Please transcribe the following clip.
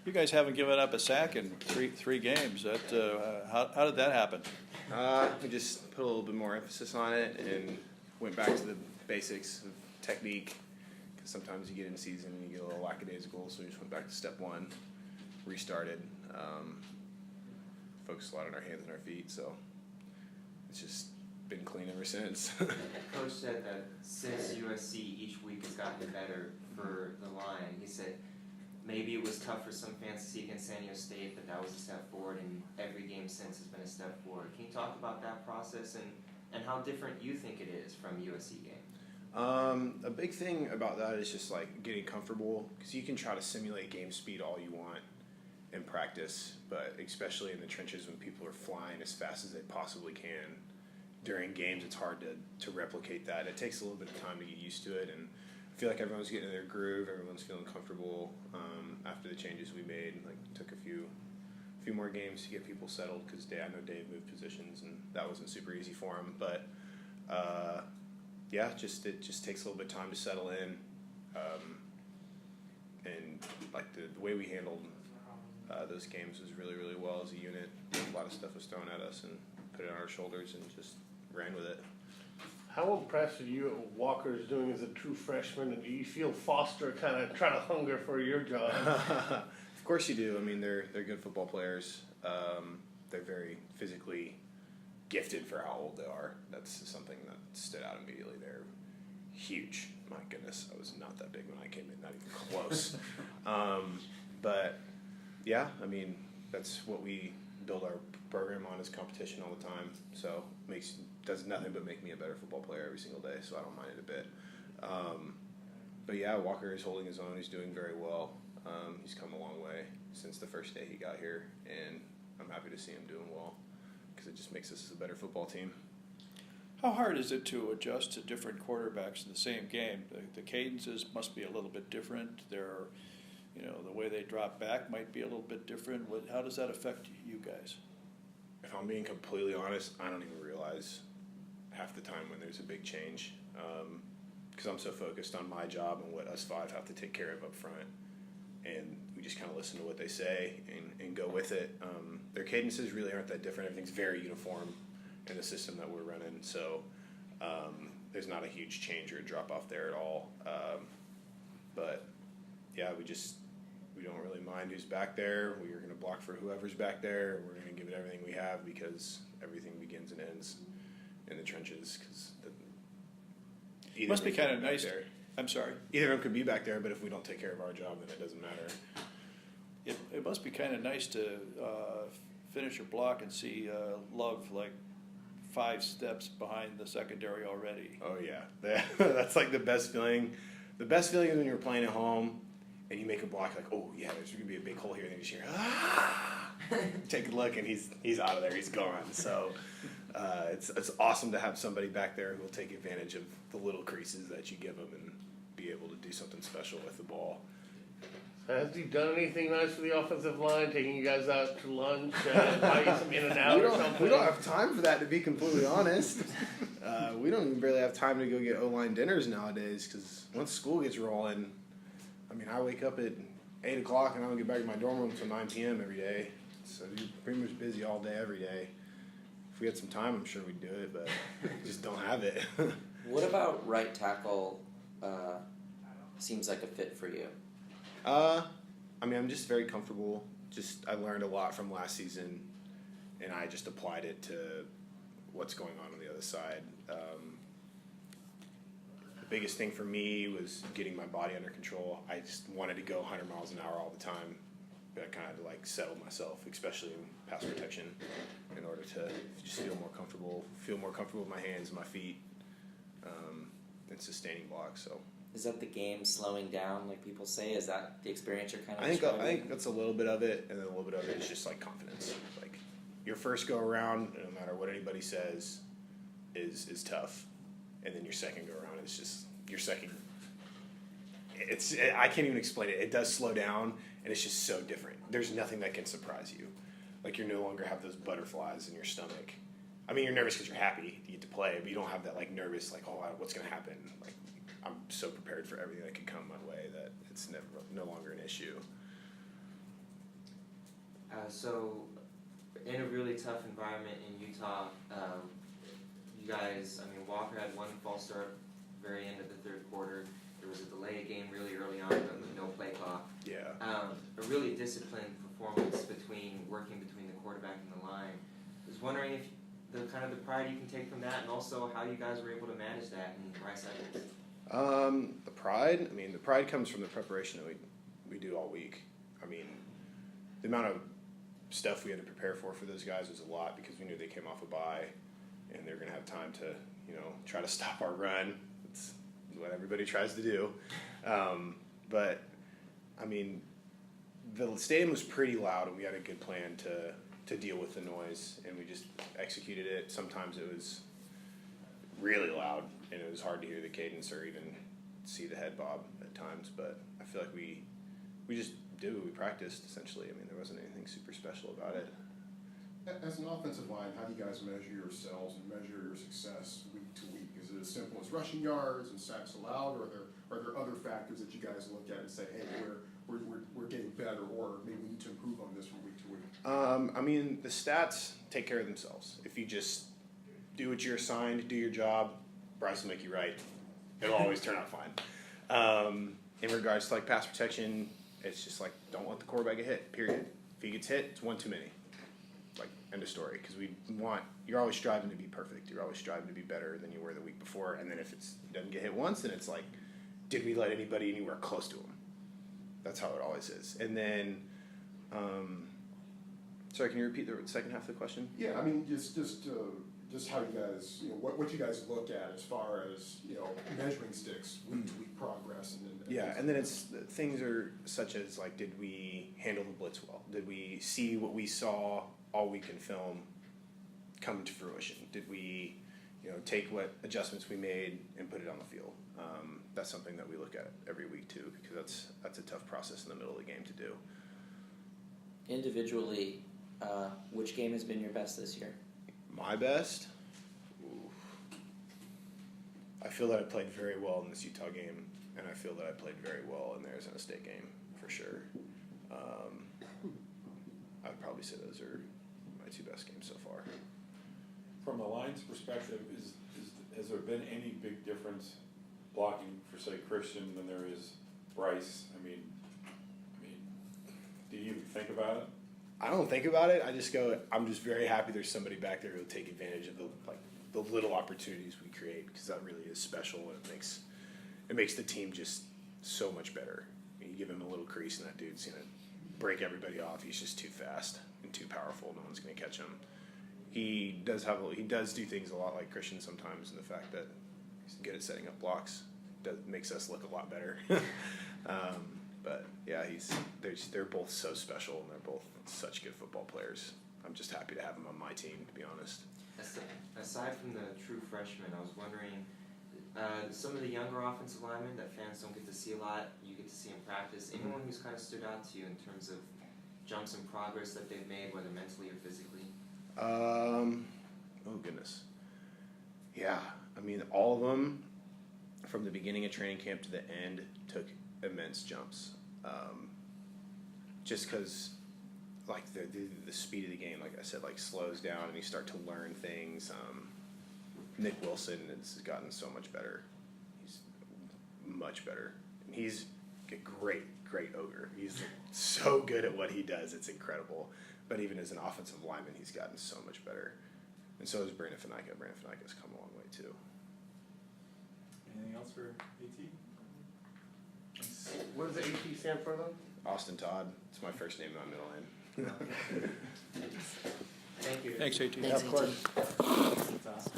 You guys haven't given up a sack in three games. How did that happen? We just put a little bit more emphasis on it and went back to the basics of technique. Because sometimes you get in season and you get a little lackadaisical, so we just went back to step one, restarted, focused a lot on our hands and our feet. So it's just been clean ever since. Coach said that since USC each week has gotten better for the line, he said maybe it was tough for some fans to see against San Diego State, but that was a step forward, and every game since has been a step forward. Can you talk about that process and how different you think it is from USC game? A big thing about that is just like getting comfortable, because you can try to simulate game speed all you want in practice, but especially in the trenches when people are flying as fast as they possibly can during games, it's hard to replicate that. It takes a little bit of time to get used to it, and I feel like everyone's getting in their groove, everyone's feeling comfortable after the changes we made. Like, took a few more games to get people settled, because I know Dave moved positions and that wasn't super easy for him, but it just takes a little bit of time to settle in, and like the way we handled those games was really, really well as a unit. A lot of stuff was thrown at us and put it on our shoulders and just ran with it. How impressed are you at what Walker's doing as a true freshman, and do you feel Foster kind of trying to hunger for your job? Of course you do. I mean, they're good football players. They're very physically gifted for how old they are. That's something that stood out immediately. They're huge. My goodness, I was not that big when I came in, not even close. But yeah, I mean, that's what we build our program on, is competition all the time. So does nothing but make me a better football player every single day. So I don't mind it a bit. But yeah, Walker is holding his own. He's doing very well. He's come a long way since the first day he got here, and I'm happy to see him doing well, because it just makes us a better football team. How hard is it to adjust to different quarterbacks in the same game? The cadences must be a little bit different. The way they drop back might be a little bit different. How does that affect you guys? If I'm being completely honest, I don't even realize half the time when there's a big change, because I'm so focused on my job and what us five have to take care of up front, and we just kind of listen to what they say and go with it. Their cadences really aren't that different. Everything's very uniform in the system that we're running, so there's not a huge change or a drop off there at all. But yeah, we don't really mind who's back there. We're going to block for whoever's back there. We're going to give it everything we have, because everything begins and ends in the trenches. Because it must be kind of nice. I'm sorry. Either of them could be back there, but if we don't take care of our job, then it doesn't matter. It must be kind of nice to finish your block and see Love like 5 steps behind the secondary already. Oh yeah, that's like the best feeling. The best feeling is when you're playing at home and you make a block, like, oh yeah, there's gonna be a big hole here, and then you just hear, ah! Take a look, and he's out of there, he's gone. So it's awesome to have somebody back there who will take advantage of the little creases that you give them and be able to do something special with the ball. Has he done anything nice for the offensive line, taking you guys out to lunch, buy you some In-N-Out or something? We don't have time for that, to be completely honest. We don't even barely have time to go get O-line dinners nowadays, because once school gets rolling, I mean, I wake up at 8 o'clock and I don't get back to my dorm room until 9 p.m. every day. So you're pretty much busy all day, every day. If we had some time, I'm sure we'd do it, but we just don't have it. What about right tackle seems like a fit for you? I mean, I'm just very comfortable. I learned a lot from last season, and I just applied it to what's going on the other side. The biggest thing for me was getting my body under control. I just wanted to go 100 miles an hour all the time, but I kind of like settled myself, especially in pass protection, in order to just feel more comfortable with my hands and my feet, and sustaining blocks. So. Is that the game slowing down, like people say? Is that the experience you're kind of I think that's a little bit of it, and then a little bit of it is just like confidence. Like your first go around, no matter what anybody says, is tough, and then your second go around is just your second. I can't even explain it. It does slow down, and it's just so different. There's nothing that can surprise you. Like, you no longer have those butterflies in your stomach. I mean, you're nervous because you're happy you get to play, but you don't have that like nervous, like, oh, what's going to happen? Like, I'm so prepared for everything that could come my way that it's no longer an issue. So, in a really tough environment in Utah, you guys, I mean, Walker had one false start very end of the third quarter. There was a delay game really early on, but with no play clock. Yeah. A really disciplined performance working between the quarterback and the line. I was wondering if the kind of the pride you can take from that, and also how you guys were able to manage that in Rice Evans. The pride comes from the preparation that we do all week. I mean, the amount of stuff we had to prepare for those guys was a lot because we knew they came off a bye and they're going to have time to, try to stop our run. It's what everybody tries to do. But, I mean, the stadium was pretty loud and we had a good plan to deal with the noise and we just executed it. Sometimes it was really loud and it was hard to hear the cadence or even see the head bob at times, but I feel like we just did what we practiced essentially. I mean, there wasn't anything super special about it. As an offensive line, how do you guys measure yourselves and measure your success week to week? Is it as simple as rushing yards and sacks allowed, or are there other factors that you guys look at and say, hey, we're getting better, or maybe we need to improve on this from week to week? I mean, the stats take care of themselves. If you just do what you're assigned, do your job, Bryce will make you right. It'll always turn out fine. In regards to like pass protection, it's just like don't let the quarterback get hit. Period. If he gets hit, it's one too many. Like end of story. Because you're always striving to be perfect. You're always striving to be better than you were the week before. And then if he doesn't get hit once, then it's like, did we let anybody anywhere close to him? That's how it always is. And then, sorry, can you repeat the second half of the question? Yeah, I mean, just how you guys, what you guys look at as far as, measuring sticks, week to week progress. And then it's things are such as like, did we handle the blitz well? Did we see what we saw all week in film come to fruition? Did we, take what adjustments we made and put it on the field? That's something that we look at every week too, because that's a tough process in the middle of the game to do. Individually, which game has been your best this year? My best? Ooh. I feel that I played very well in this Utah game, and I feel that I played very well in the Arizona State game, for sure. I'd probably say those are my two best games so far. From a line's perspective, has there been any big difference blocking for, say, Christian than there is Bryce? I mean, do you even think about it? I don't think about it. I just go, I'm just very happy there's somebody back there who will take advantage of the little opportunities we create, because that really is special, and it makes the team just so much better. You give him a little crease and that dude's going to break everybody off. He's just too fast and too powerful. No one's going to catch him. He does do things a lot like Christian sometimes, in the fact that he's good at setting up blocks. Makes us look a lot better. But yeah, they're both so special, and they're both such good football players. I'm just happy to have them on my team, to be honest. Aside from the true freshmen, I was wondering, some of the younger offensive linemen that fans don't get to see a lot, you get to see in practice. Anyone who's kind of stood out to you in terms of jumps in progress that they've made, whether mentally or physically? Oh goodness. Yeah, I mean, all of them, from the beginning of training camp to the end, took immense jumps. Just because, like, the speed of the game, like I said, like, slows down and you start to learn things. Nick Wilson has gotten so much better. He's much better. He's a great ogre. He's so good at what he does. It's incredible. But even as an offensive lineman, he's gotten so much better. And so has Brandon Fanaika. Brandon Fanaika's come a long way, too. Anything else for AT? What does the AT stand for, though? Austin Todd. It's my first name and my middle name. Thank you. Thanks, AT. Thanks, of course. AT. That's awesome.